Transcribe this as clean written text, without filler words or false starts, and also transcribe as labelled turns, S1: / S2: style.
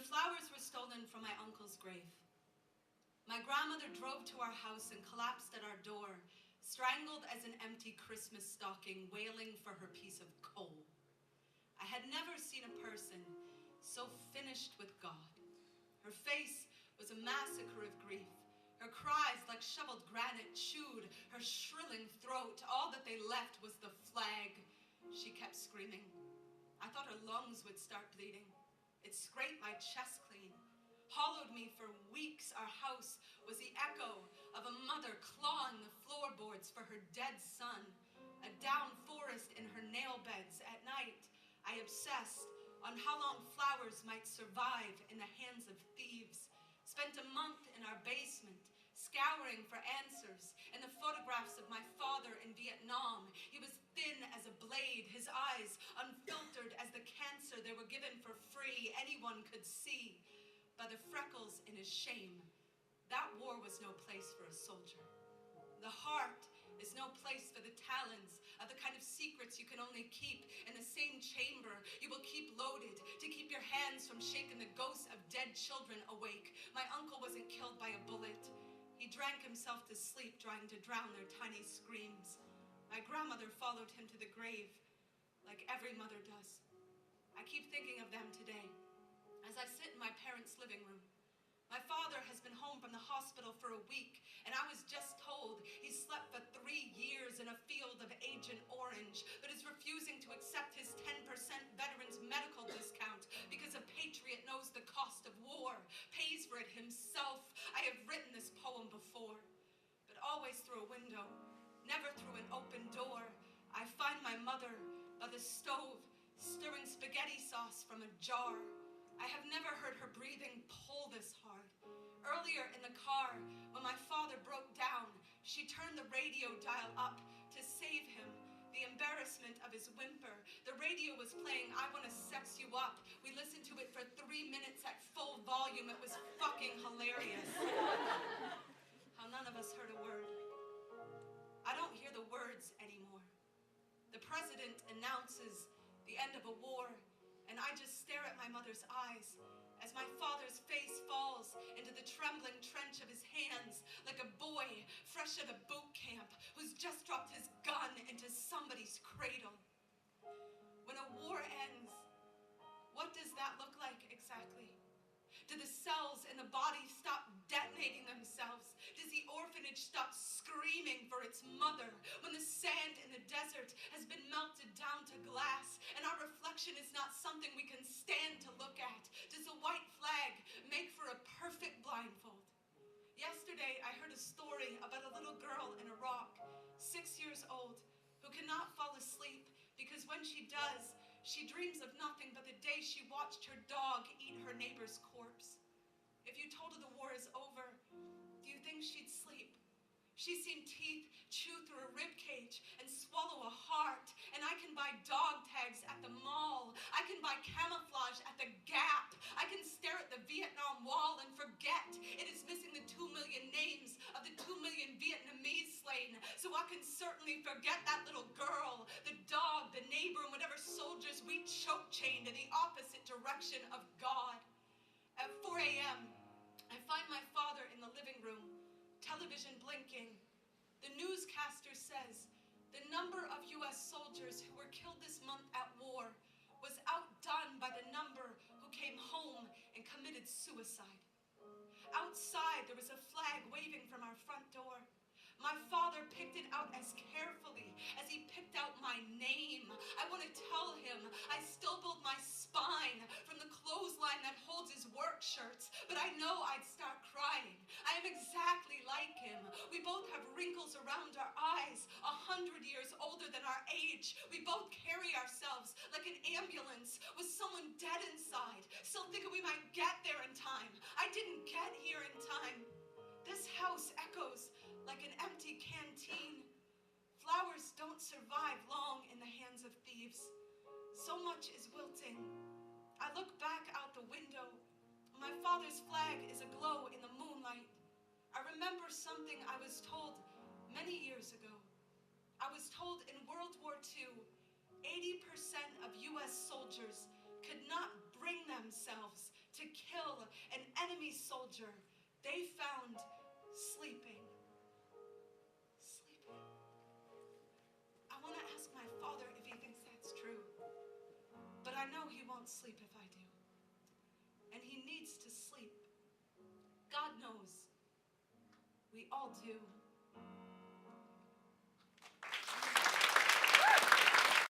S1: flowers were stolen from my uncle's grave. My grandmother drove to our house and collapsed at our door, strangled as an empty Christmas stocking, wailing for her piece of coal. I had never seen a person so finished with God. Her face was a massacre of grief. Her cries, like shoveled granite, chewed her shrilling throat. All that they left was the flag. She kept screaming. I thought her lungs would start bleeding. It scraped my chest clean, hollowed me for weeks. Our house was the echo of a mother clawing the floorboards for her dead son, a down forest in her nail beds. At night, I obsessed on how long flowers might survive in the hands of thieves. Spent a month in our basement, scouring for answers in the photographs of my father in Vietnam. He was thin as a blade, his eyes unfiltered as the cancer they were given for free. Anyone could see by the freckles in his shame. That war was no place for a soldier. The heart is no place for the talons of the kind of secrets you can only keep in the same chamber you will keep loaded to keep your hands from shaking the ghosts of dead children awake. My uncle wasn't killed by a bullet. He drank himself to sleep, trying to drown their tiny screams. My grandmother followed him to the grave, like every mother does. I keep thinking of them today, as I sit in my parents' living room. My father has been home from the hospital for a week, and I was just told he slept for 3 years in a field of Agent Orange, but is refusing to accept his 10% veterans medical discount because a patriot knows the cost of war, pays for it himself. I have written this poem before, but always through a window, never through an open door. I find my mother by the stove, stirring spaghetti sauce from a jar. I have never heard her breathing pull this hard. Earlier in the car, when my father broke down, she turned the radio dial up to save him the embarrassment of his whimper. The radio was playing I Wanna Sex You Up. We listened to it for 3 minutes at full volume. It was fucking hilarious. How none of us heard a word. I don't hear the words anymore. The president announces the end of a war, and I just stare at my mother's eyes as my father's face falls into the trembling trench of his hands like a boy fresh out of boot camp who's just dropped his gun into somebody's cradle. When a war ends, what does that look like exactly? Do the cells in the body stop detonating themselves? Does the orphanage stop screaming for its mother when the sand in the desert has been melted down to glass and our reflection is not something we can stand to look at? Does the white flag make for a perfect blindfold? Yesterday, I heard a story about a little girl in Iraq, 6 years old, who cannot fall asleep because when she does, she dreams of nothing but the day she watched her dog eat her neighbor's corpse. If you told her the war is over, do you think she'd sleep? She's seen teeth chew through a rib cage and swallow a heart, and I can buy dog tags at the mall. I can buy camouflage at the Gap. I can stare at the Vietnam Wall and forget it is missing the 2 million names of the 2 million Vietnamese slain. So I can certainly forget that little girl, the dog, the neighbor, and whatever soldiers we choke chained in the opposite direction of God. At 4 a.m., I find my father in the living room, television blinking. The newscaster says the number of U.S. soldiers who were killed this month at war was outdone by the number who came home and committed suicide. Outside, there was a flag waving from our front door. My father picked it out as carefully as he picked out my name. I want to tell him I still build my spine from the clothesline that holds his work shirts, but I know I'd start crying. I am exactly like him. We both have wrinkles around our eyes, 100 years older than our age. We both carry ourselves like an ambulance with someone dead inside, still thinking we might get there in time. I didn't get here in time. This house echoes like an empty canteen. Flowers don't survive long in the hands of thieves. So much is wilting. I look back out the window. My father's flag is aglow in the moonlight. I remember something I was told many years ago. I was told in World War II, 80% of U.S. soldiers could not bring themselves to kill soldier they found sleeping. Sleeping. I want to ask my father if he thinks that's true. But I know he won't sleep if I do. And he needs to sleep. God knows. We all do.